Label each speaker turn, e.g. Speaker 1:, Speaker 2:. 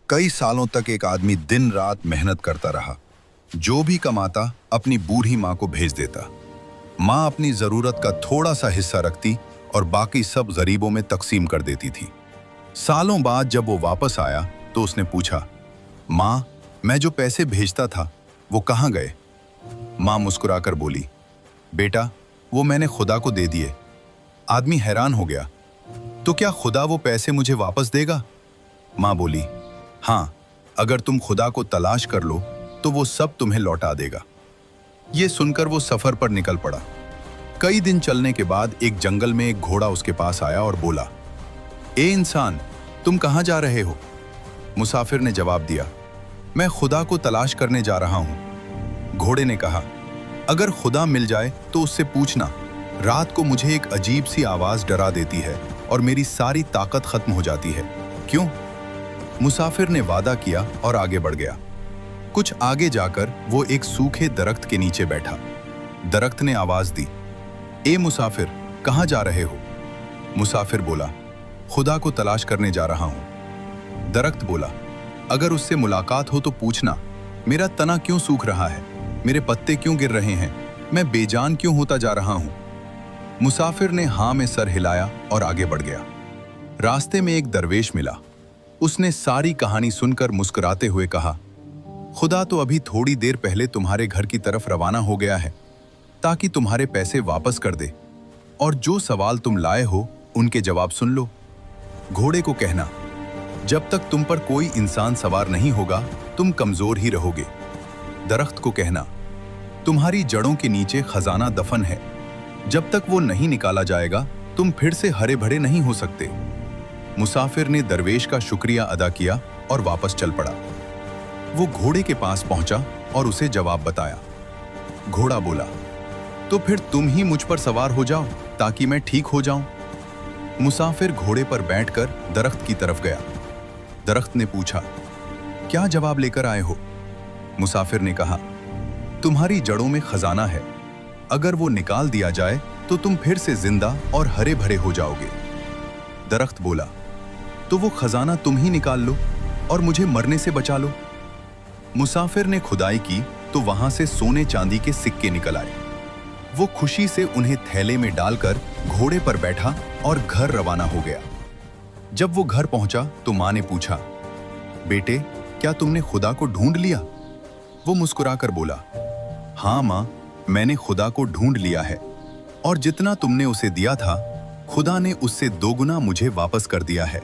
Speaker 1: कई सालों तक एक आदमी दिन रात मेहनत करता रहा। जो भी कमाता अपनी बूढ़ी माँ को भेज देता। माँ अपनी जरूरत का थोड़ा सा हिस्सा रखती और बाकी सब गरीबों में तकसीम कर देती थी। सालों बाद जब वो वापस आया तो उसने पूछा, माँ, मैं जो पैसे भेजता था वो कहाँ गए? माँ मुस्कुराकर बोली, बेटा, वो मैंने खुदा को दे दिए। आदमी हैरान हो गया, तो क्या खुदा वो पैसे मुझे वापस देगा? माँ बोली, हाँ, अगर तुम खुदा को तलाश कर लो तो वो सब तुम्हें लौटा देगा। ये सुनकर वो सफर पर निकल पड़ा। कई दिन चलने के बाद एक जंगल में एक घोड़ा उसके पास आया और बोला, ए इंसान, तुम कहाँ जा रहे हो? मुसाफिर ने जवाब दिया, मैं खुदा को तलाश करने जा रहा हूँ। घोड़े ने कहा, अगर खुदा मिल जाए तो उससे पूछना, रात को मुझे एक अजीब सी आवाज डरा देती है और मेरी सारी ताकत खत्म हो जाती है। क्यों? मुसाफिर ने वादा किया और आगे बढ़ गया। कुछ आगे जाकर वो एक सूखे दरख्त के नीचे बैठा। दरख्त ने आवाज दी, ए मुसाफिर, कहाँ जा रहे हो? मुसाफिर बोला, खुदा को तलाश करने जा रहा हूं। दरख्त बोला, अगर उससे मुलाकात हो तो पूछना, मेरा तना क्यों सूख रहा है? मेरे पत्ते क्यों गिर रहे हैं? मैं बेजान क्यों होता जा रहा हूं? मुसाफिर ने हाँ में सर हिलाया और आगे बढ़ गया। रास्ते में एक दरवेश मिला। उसने सारी कहानी सुनकर मुस्कुराते हुए कहा, खुदा तो अभी थोड़ी देर पहले तुम्हारे घर की तरफ रवाना हो गया है ताकि तुम्हारे पैसे वापस कर दे, और जो सवाल तुम लाए हो उनके जवाब सुन लो। घोड़े को कहना, जब तक तुम पर कोई इंसान सवार नहीं होगा तुम कमजोर ही रहोगे। दरख्त को कहना, तुम्हारी जड़ों के नीचे खजाना दफन है, जब तक वो नहीं निकाला जाएगा तुम फिर से हरे भरे नहीं हो सकते। मुसाफिर ने दरवेश का शुक्रिया अदा किया और वापस चल पड़ा। वो घोड़े के पास पहुंचा और उसे जवाब बताया। घोड़ा बोला, तो फिर तुम ही मुझ पर सवार हो जाओ ताकि मैं ठीक हो जाऊं। मुसाफिर घोड़े पर बैठकर दरख्त की तरफ गया। दरख्त ने पूछा, क्या जवाब लेकर आए हो? मुसाफिर ने कहा, तुम्हारी जड़ों में खजाना है, अगर वो निकाल दिया जाए तो तुम फिर से जिंदा और हरे भरे हो जाओगे। दरख्त बोला, तो वो खजाना तुम ही निकाल लो और मुझे मरने से बचा लो। मुसाफिर ने खुदाई की तो वहां से सोने चांदी के सिक्के निकल आए। वो खुशी से उन्हें थैले में डालकर घोड़े पर बैठा और घर रवाना हो गया। जब वो घर पहुंचा तो मां ने पूछा, बेटे, क्या तुमने खुदा को ढूंढ लिया? वो मुस्कुराकर बोला, हाँ मां, मैंने खुदा को ढूंढ लिया है, और जितना तुमने उसे दिया था खुदा ने उससे दोगुना मुझे वापस कर दिया है।